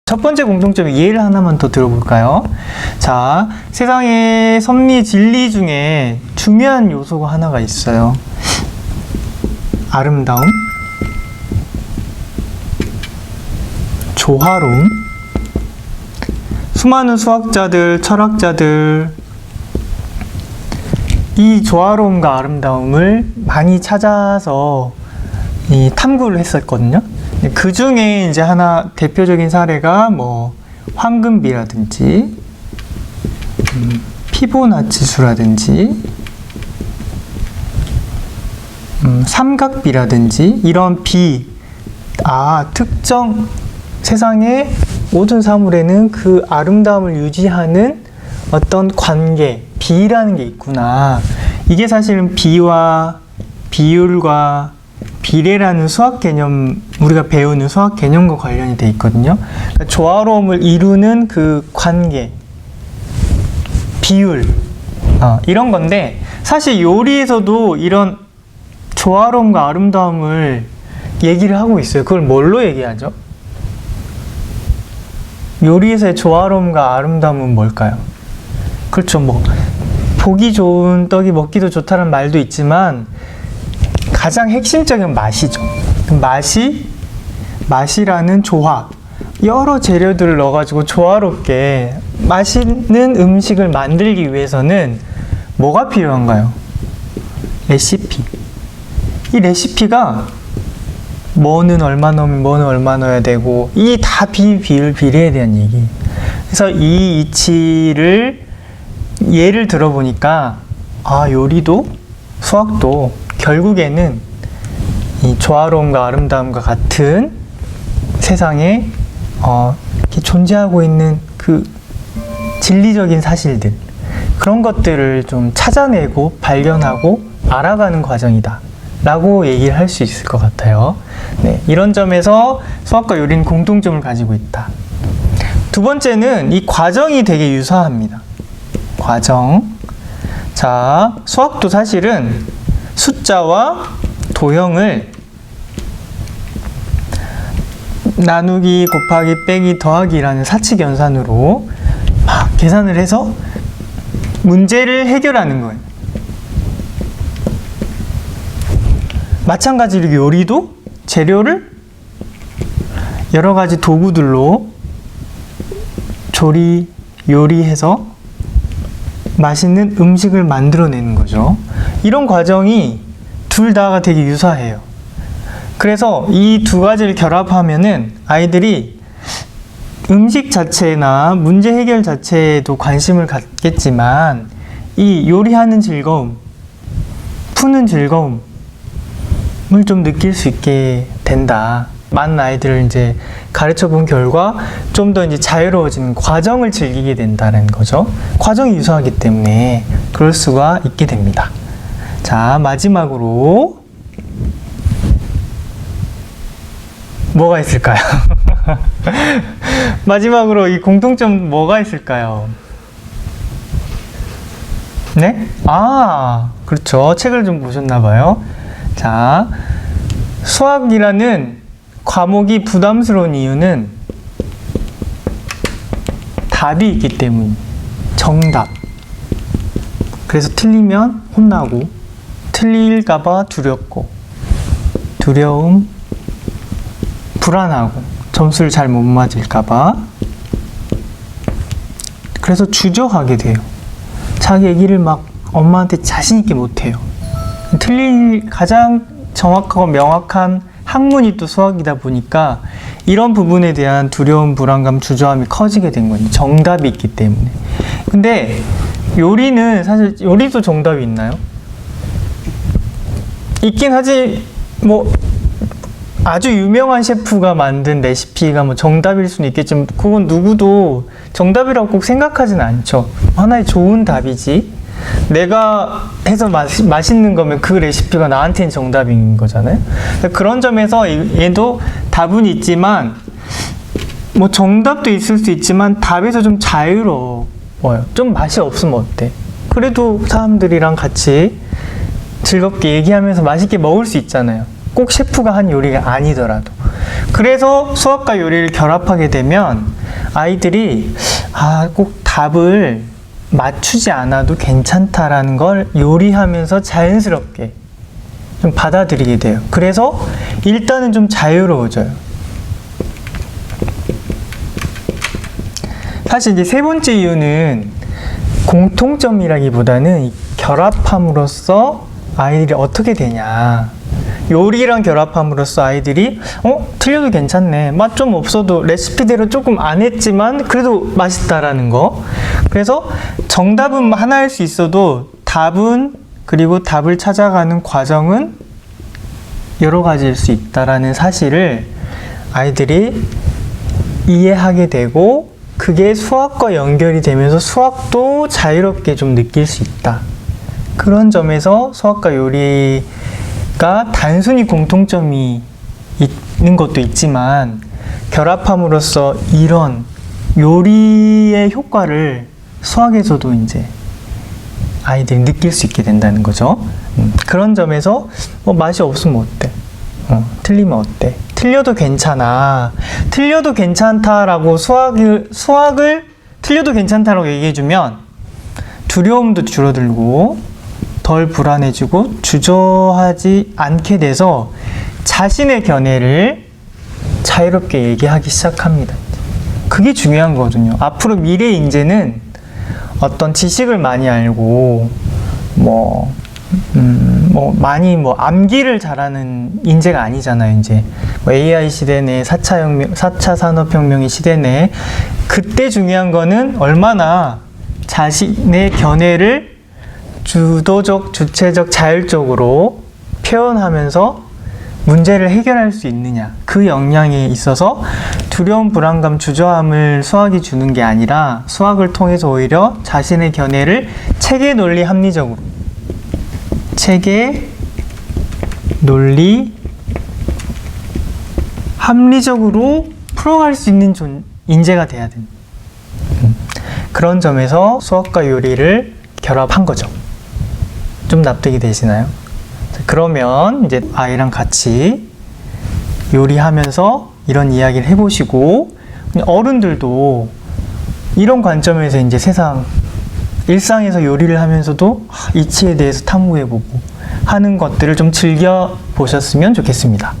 첫 번째 공통점 예를 하나만 더 들어볼까요? 자, 세상의 섭리 진리 중에 중요한 요소가 하나가 있어요. 아름다움, 조화로움. 수많은 수학자들, 철학자들 이 조화로움과 아름다움을 많이 찾아서 탐구를 했었거든요. 그 중에 이제 하나 대표적인 사례가 뭐 황금비라든지 피보나치수라든지 삼각비라든지 이런 특정 세상의 모든 사물에는 그 아름다움을 유지하는 어떤 관계, 비라는 게 있구나. 이게 사실은 비와 비율과 비례라는 수학 개념, 우리가 배우는 수학 개념과 관련이 돼 있거든요. 그러니까 조화로움을 이루는 그 관계, 비율, 이런 건데, 사실 요리에서도 이런 조화로움과 아름다움을 얘기를 하고 있어요. 그걸 뭘로 얘기하죠? 요리에서의 조화로움과 아름다움은 뭘까요? 그렇죠. 뭐 보기 좋은 떡이 먹기도 좋다는 말도 있지만 가장 핵심적인 맛이죠. 맛이라는 조화, 여러 재료들을 넣어가지고 조화롭게 맛있는 음식을 만들기 위해서는 뭐가 필요한가요? 레시피. 이 레시피가 뭐는 얼마 넣으면 뭐는 얼마 넣어야 되고, 이 다 비율, 비례에 대한 얘기. 그래서 이 이치를 예를 들어보니까 요리도 수학도 결국에는 이 조화로움과 아름다움과 같은 세상에 이렇게 존재하고 있는 그 진리적인 사실들, 그런 것들을 좀 찾아내고 발견하고 알아가는 과정이다 라고 얘기를 할 수 있을 것 같아요. 네, 이런 점에서 수학과 요리는 공통점을 가지고 있다. 두 번째는 이 과정이 되게 유사합니다. 과정. 자, 수학도 사실은 숫자와 도형을 나누기, 곱하기, 빼기, 더하기라는 사칙 연산으로 막 계산을 해서 문제를 해결하는 거예요. 마찬가지로 요리도 재료를 여러 가지 도구들로 요리해서 맛있는 음식을 만들어내는 거죠. 이런 과정이 둘 다가 되게 유사해요. 그래서 이 두 가지를 결합하면은 아이들이 음식 자체나 문제 해결 자체에도 관심을 갖겠지만 이 요리하는 즐거움, 푸는 즐거움을 좀 느낄 수 있게 된다. 많은 아이들을 이제 가르쳐 본 결과 좀 더 이제 자유로워지는 과정을 즐기게 된다는 거죠. 과정이 유사하기 때문에 그럴 수가 있게 됩니다. 자, 마지막으로 뭐가 있을까요? 마지막으로 이 공통점 뭐가 있을까요? 네? 그렇죠. 책을 좀 보셨나 봐요. 자, 수학이라는 과목이 부담스러운 이유는 답이 있기 때문. 정답. 그래서 틀리면 혼나고, 틀릴까봐 두렵고, 두려움, 불안하고, 점수를 잘 못 맞을까봐. 그래서 주저하게 돼요. 자기 얘기를 막 엄마한테 자신있게 못해요. 가장 정확하고 명확한 학문이 또 수학이다 보니까 이런 부분에 대한 두려움, 불안감, 주저함이 커지게 된 거예요. 정답이 있기 때문에. 근데 요리는 사실 요리도 정답이 있나요? 있긴 하지, 뭐 아주 유명한 셰프가 만든 레시피가 뭐 정답일 수는 있겠지만 그건 누구도 정답이라고 꼭 생각하진 않죠. 하나의 좋은 답이지. 내가 해서 맛있는 거면 그 레시피가 나한테는 정답인 거잖아요. 그런 점에서 얘도 답은 있지만 뭐 정답도 있을 수 있지만 답에서 좀 자유로워요. 좀 맛이 없으면 어때? 그래도 사람들이랑 같이 즐겁게 얘기하면서 맛있게 먹을 수 있잖아요. 꼭 셰프가 한 요리가 아니더라도. 그래서 수학과 요리를 결합하게 되면 아이들이 꼭 답을 맞추지 않아도 괜찮다라는 걸 요리하면서 자연스럽게 좀 받아들이게 돼요. 그래서 일단은 좀 자유로워져요. 사실 이제 세 번째 이유는 공통점이라기보다는 결합함으로써 아이들이 어떻게 되냐. 요리랑 결합함으로써 아이들이 틀려도 괜찮네, 맛 좀 없어도 레시피대로 조금 안 했지만 그래도 맛있다라는 거. 그래서 정답은 하나일 수 있어도 그리고 답을 찾아가는 과정은 여러 가지일 수 있다라는 사실을 아이들이 이해하게 되고, 그게 수학과 연결이 되면서 수학도 자유롭게 좀 느낄 수 있다. 그런 점에서 수학과 요리가 단순히 공통점이 있는 것도 있지만, 결합함으로써 이런 요리의 효과를 수학에서도 이제 아이들이 느낄 수 있게 된다는 거죠. 그런 점에서 맛이 없으면 어때? 틀리면 어때? 틀려도 괜찮아. 틀려도 괜찮다라고 수학을 틀려도 괜찮다라고 얘기해주면 두려움도 줄어들고 덜 불안해지고 주저하지 않게 돼서 자신의 견해를 자유롭게 얘기하기 시작합니다. 그게 중요한 거거든요. 앞으로 미래 인재는 어떤 지식을 많이 알고 많이 암기를 잘하는 인재가 아니잖아요. 이제 AI 시대 내 4차 산업혁명의 시대 내, 그때 중요한 거는 얼마나 자신의 견해를 주도적, 주체적, 자율적으로 표현하면서 문제를 해결할 수 있느냐. 그 역량에 있어서 두려움, 불안감, 주저함을 수학이 주는 게 아니라 수학을 통해서 오히려 자신의 견해를 체계, 논리, 합리적으로 합리적으로 풀어갈 수 있는 인재가 돼야 됩니다. 그런 점에서 수학과 요리를 결합한 거죠. 좀 납득이 되시나요? 그러면 이제 아이랑 같이 요리하면서 이런 이야기를 해보시고, 어른들도 이런 관점에서 이제 일상에서 요리를 하면서도 이치에 대해서 탐구해보고 하는 것들을 좀 즐겨보셨으면 좋겠습니다.